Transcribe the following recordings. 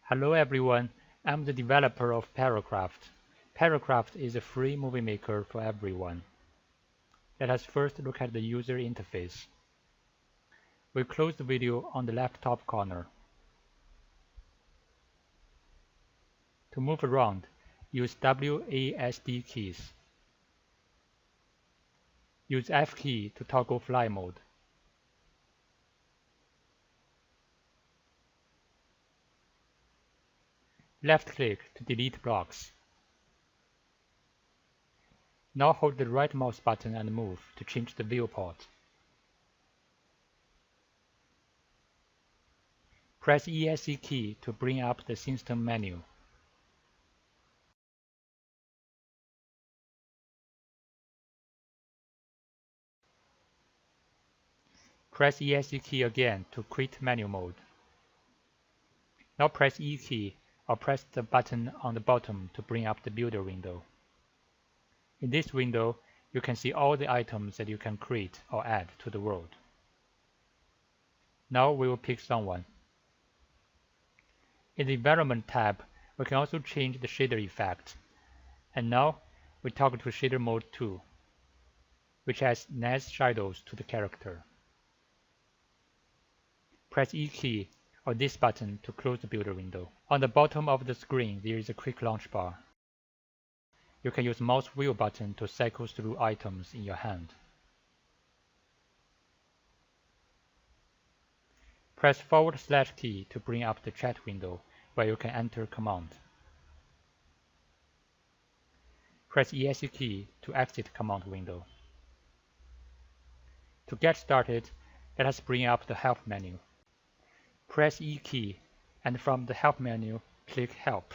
Hello everyone, I'm the developer of Paracraft. Paracraft is a free movie maker for everyone. Let us first look at the user interface. We close the video on the left top corner. To move around, use WASD keys. Use F key to toggle fly mode. Left-click to delete blocks. Now hold the right mouse button and move to change the viewport. Press ESC key to bring up the system menu. Press ESC key again to quit menu mode. Now press E key or press the button on the bottom to bring up the builder window. In this window, you can see all the items that you can create or add to the world. Now we will pick someone. In the Environment tab, we can also change the shader effect. And now we toggle to Shader Mode 2, which adds nice shadows to the character. Press E key or this button to close the builder window. On the bottom of the screen, there is a quick launch bar. You can use mouse wheel button to cycle through items in your hand. Press / key to bring up the chat window where you can enter command. Press ESC key to exit command window. To get started, let us bring up the help menu. Press E key and from the help menu, click Help.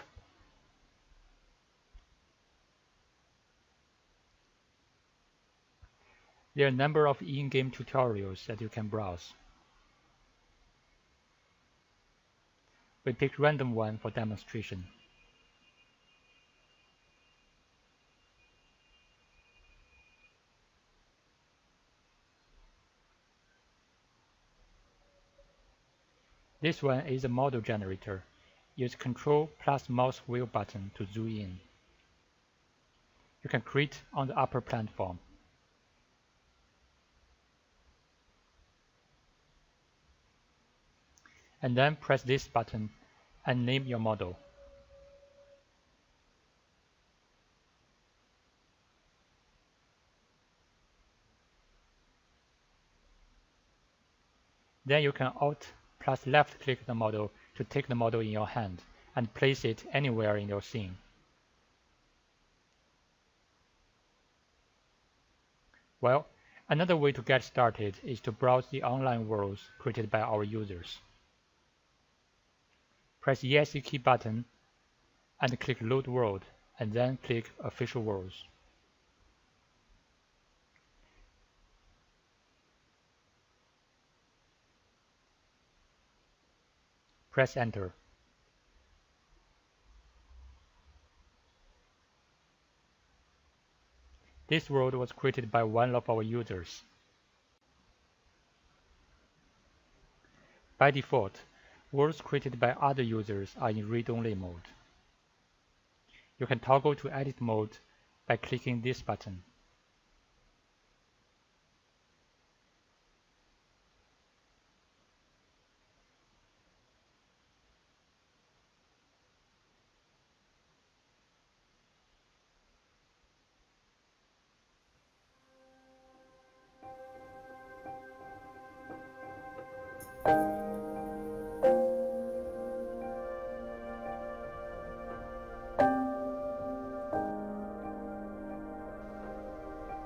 There are a number of in-game tutorials that you can browse. We pick random one for demonstration. This one is a model generator. Use Ctrl plus mouse wheel button to zoom in. You can create on the upper platform. And then press this button and name your model. Then you can Alt plus left click the model to take the model in your hand and place it anywhere in your scene. Well, another way to get started is to browse the online worlds created by our users. Press ESC key button and click Load World and then click Official Worlds. Press Enter. This world was created by one of our users. By default, worlds created by other users are in read-only mode. You can toggle to edit mode by clicking this button.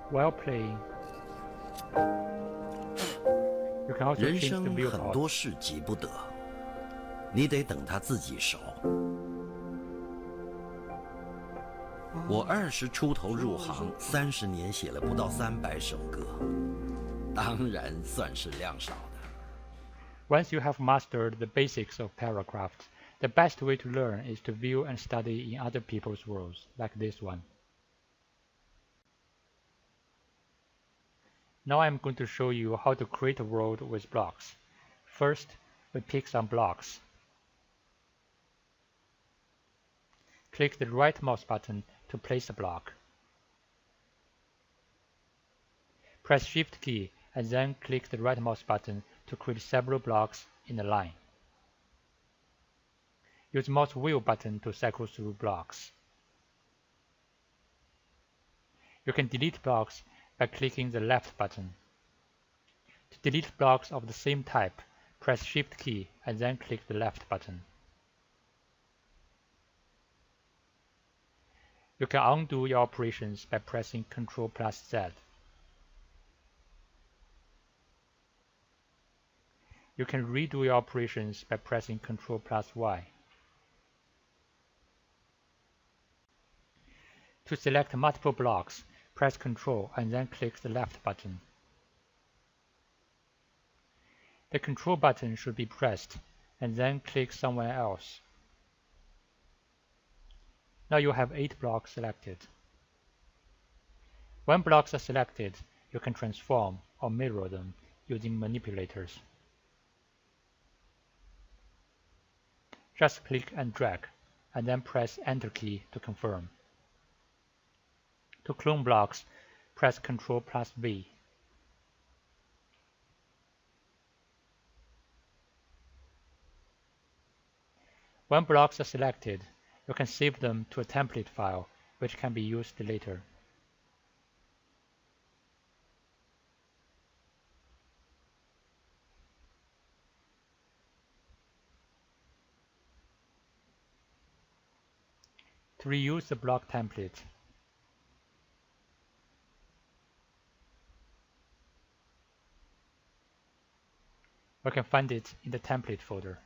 While playing, you can also 人 change the 生很 viewport. 多事急不得，你得等它自己熟。我20出头入行，30年写了不到300首歌，当然算是量少的。Once you have mastered the basics of Paracraft, the best way to learn is to view and study in other people's worlds, like this one. Now I'm going to show you how to create a world with blocks. First, we pick some blocks. click the right mouse button to place a block. Press Shift key and then click the right mouse button to create several blocks in a line. Use mouse wheel button to cycle through blocks. You can delete blocks by clicking the left button. To delete blocks of the same type, press Shift key and then click the left button. You can undo your operations by pressing Ctrl+Z. You can redo your operations by pressing Ctrl+Y. To select multiple blocks, press Ctrl and then click the left button. The Control button should be pressed, and then click somewhere else. Now you have 8 blocks selected. When blocks are selected, you can transform or mirror them using manipulators. Just click and drag, and then press Enter key to confirm. To clone blocks, press Ctrl+V. When blocks are selected, you can save them to a template file, which can be used later. To reuse the block template, you can find it in the template folder.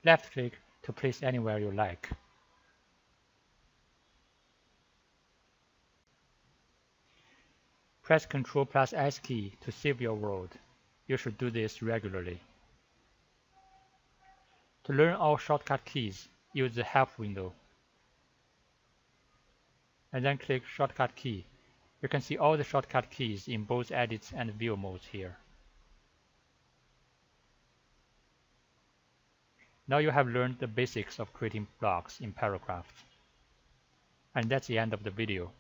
Left-click to place anywhere you like. Press Ctrl+S key to save your world. You should do this regularly. To learn all shortcut keys, use the Help window. And then click Shortcut key. You can see all the shortcut keys in both Edit and View modes here. Now you have learned the basics of creating blocks in Paracraft. And that's the end of the video.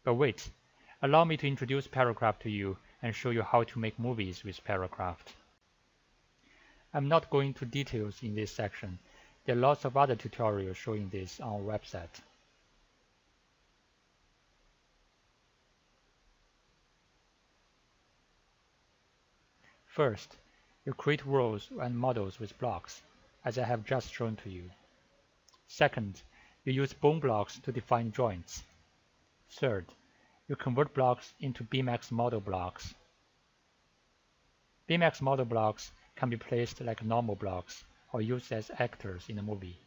But wait, allow me to introduce Paracraft to you and show you how to make movies with Paracraft. I'm not going into details in this section. There are lots of other tutorials showing this on our website. First, you create worlds and models with blocks, as I have just shown to you. Second, you use bone blocks to define joints. Third, you convert blocks into BMax model blocks. BMax model blocks can be placed like normal blocks or used as actors in a movie.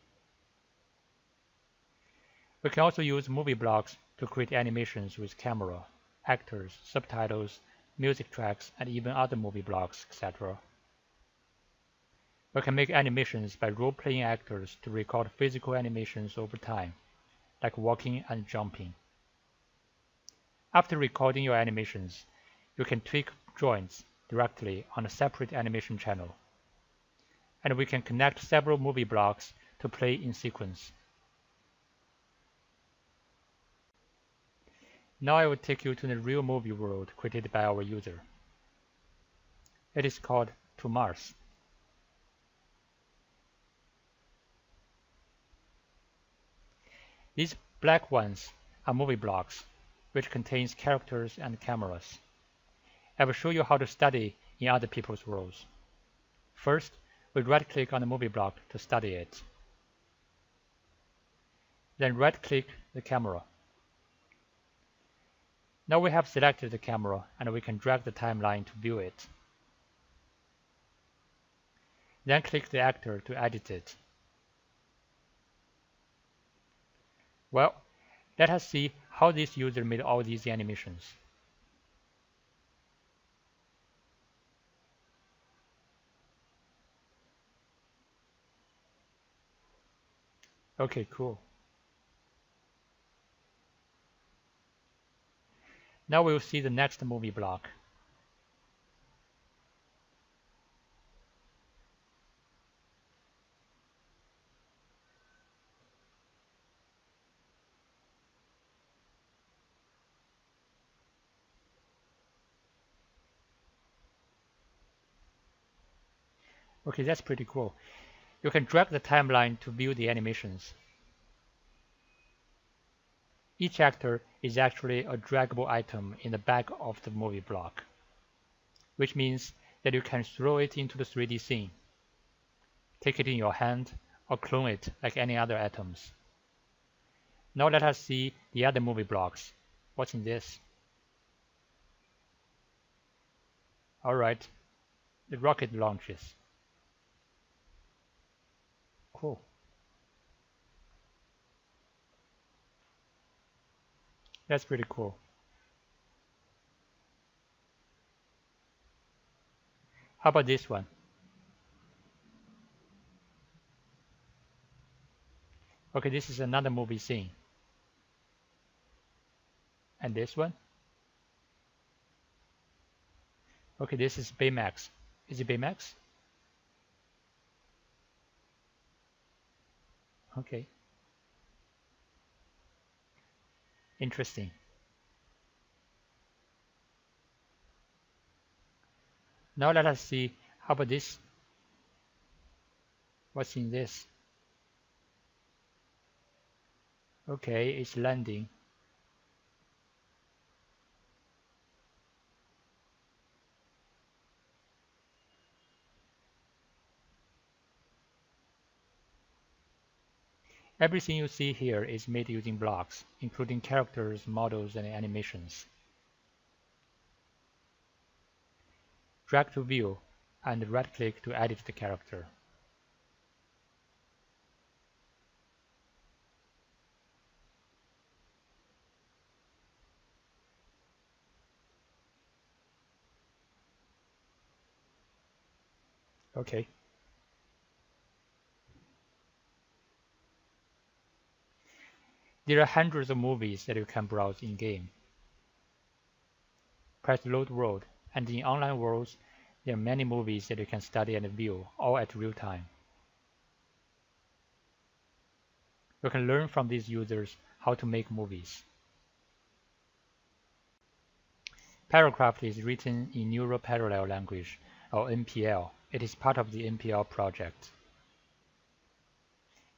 We can also use movie blocks to create animations with camera, actors, subtitles, music tracks, and even other movie blocks, etc. We can make animations by role-playing actors to record physical animations over time, like walking and jumping. After recording your animations, you can tweak joints directly on a separate animation channel. And we can connect several movie blocks to play in sequence. Now I will take you to the real movie world created by our user. It is called To Mars. These black ones are movie blocks, which contains characters and cameras. I will show you how to study in other people's worlds. First, we right-click on the movie block to study it. Then right-click the camera. Now we have selected the camera and we can drag the timeline to view it. Then click the actor to edit it. Well, let us see how this user made all these animations. Okay, cool. Now we'll see the next movie block. Okay, that's pretty cool. You can drag the timeline to view the animations. Each actor is actually a draggable item in the back of the movie block, which means that you can throw it into the 3D scene, take it in your hand, or clone it like any other atoms. Now let us see the other movie blocks. What's in this? Alright, the rocket launches. Cool. That's pretty cool. How about this one? Okay, this is another movie scene. And this one? Okay, this is Baymax. Is it Baymax? Okay. Interesting. Now let us see, how about this? What's in this? Okay, it's landing. Everything you see here is made using blocks, including characters, models, and animations. Drag to view, and right-click to edit the character. Okay. There are hundreds of movies that you can browse in-game. Press Load World, and in online worlds, there are many movies that you can study and view, all at real time. You can learn from these users how to make movies. Paracraft is written in Neural Parallel Language, or NPL. It is part of the NPL project.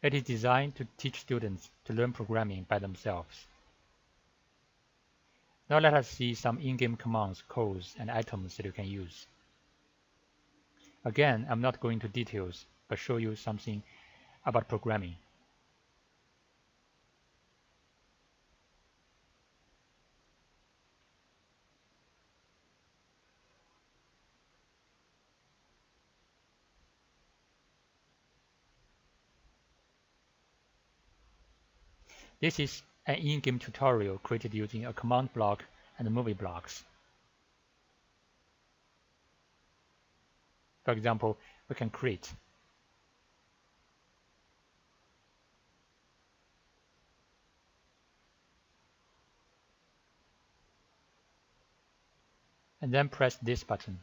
It is designed to teach students to learn programming by themselves. Now let us see some in-game commands, codes, and items that you can use. Again, I'm not going into details, but show you something about programming. This is an in-game tutorial created using a command block and movie blocks. For example, we can create. And then press this button.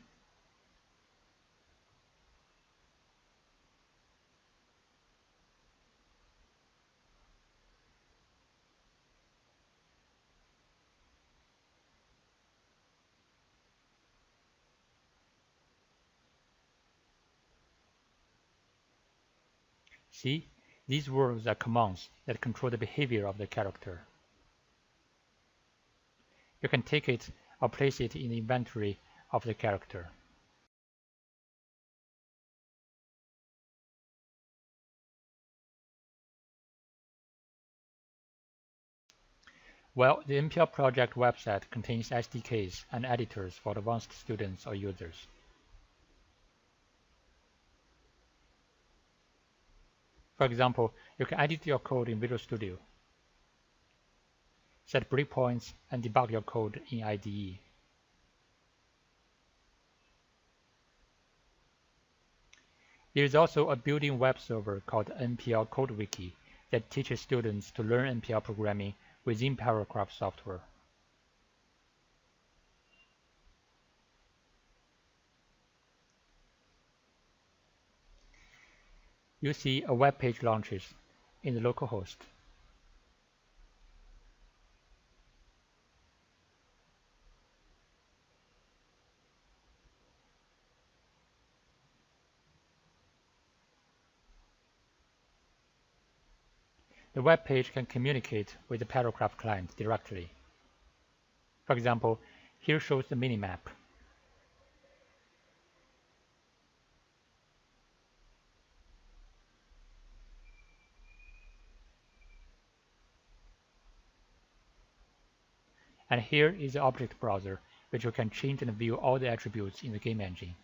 See, these words are commands that control the behavior of the character. You can take it or place it in the inventory of the character. Well, the NPL project website contains SDKs and editors for advanced students or users. For example, you can edit your code in Visual Studio, set breakpoints, and debug your code in IDE. There is also a built-in web server called NPL CodeWiki that teaches students to learn NPL programming within Paracraft software. You see a web page launches in the localhost. The web page can communicate with the Paracraft client directly. For example, here shows the minimap. And here is the object browser, which you can change and view all the attributes in the game engine.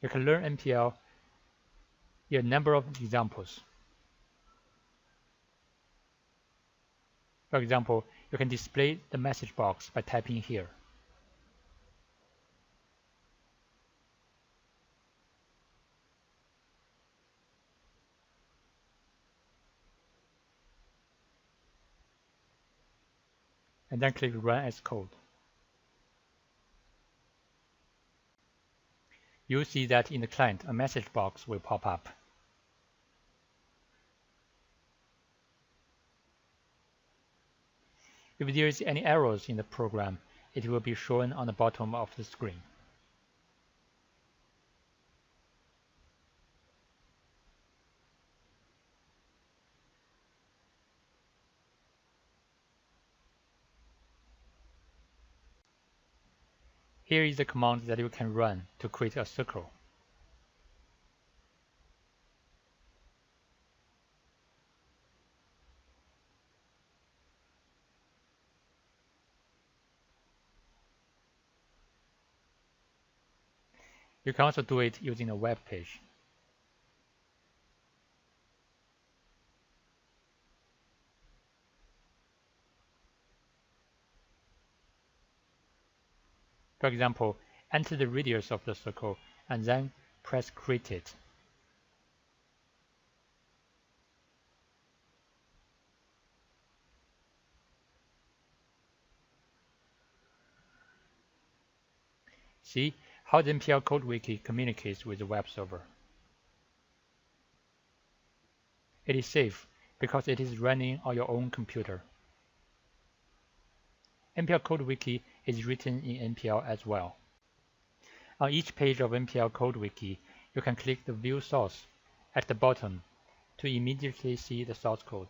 You can learn MPL in a number of examples. For example, you can display the message box by typing here. And then click Run as Code. You'll see that in the client, a message box will pop up. If there is any errors in the program, it will be shown on the bottom of the screen. Here is the command that you can run to create a circle. You can also do it using a web page. For example, enter the radius of the circle and then press Create It. See how the MPL Code Wiki communicates with the web server. It is safe because it is running on your own computer. MPL Code Wiki is written in MPL as well. On each page of MPL Code Wiki, you can click the View Source at the bottom to immediately see the source code.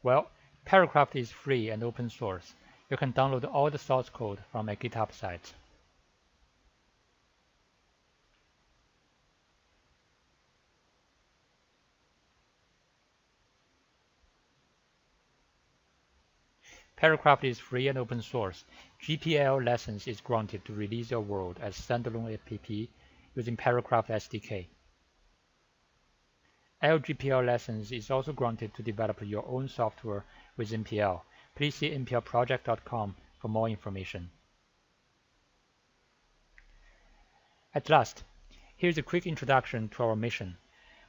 Well, Paracraft is free and open source. You can download all the source code from my GitHub site. Paracraft is free and open source. GPL license is granted to release your world as standalone app using Paracraft SDK. LGPL license is also granted to develop your own software with MPL. Please see mplproject.com for more information. At last, here's a quick introduction to our mission.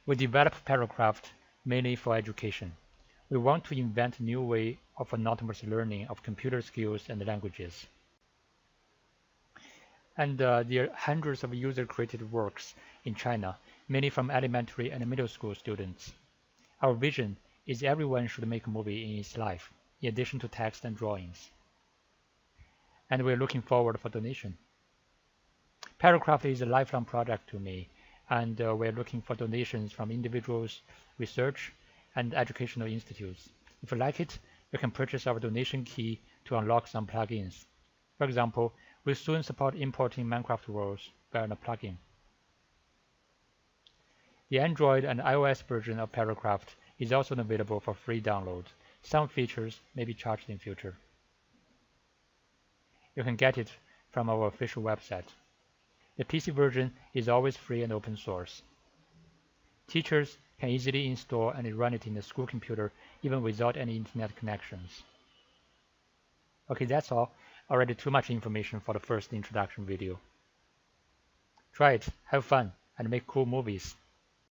We develop Paracraft mainly for education. We want to invent a new way of autonomous learning of computer skills and languages. And there are hundreds of user-created works in China, mainly from elementary and middle school students. Our vision is everyone should make a movie in his life, in addition to text and drawings. And we're looking forward for donation. Paracraft is a lifelong project to me, and we're looking for donations from individuals, research, and educational institutes. If you like it, you can purchase our donation key to unlock some plugins. For example, we'll soon support importing Minecraft worlds via a plugin. The Android and iOS version of Paracraft is also available for free download. Some features may be charged in future. You can get it from our official website. The PC version is always free and open source. Teachers can easily install and run it in the school computer even without any internet connections. Okay, that's all. Already too much information for the first introduction video. Try it, have fun, and make cool movies.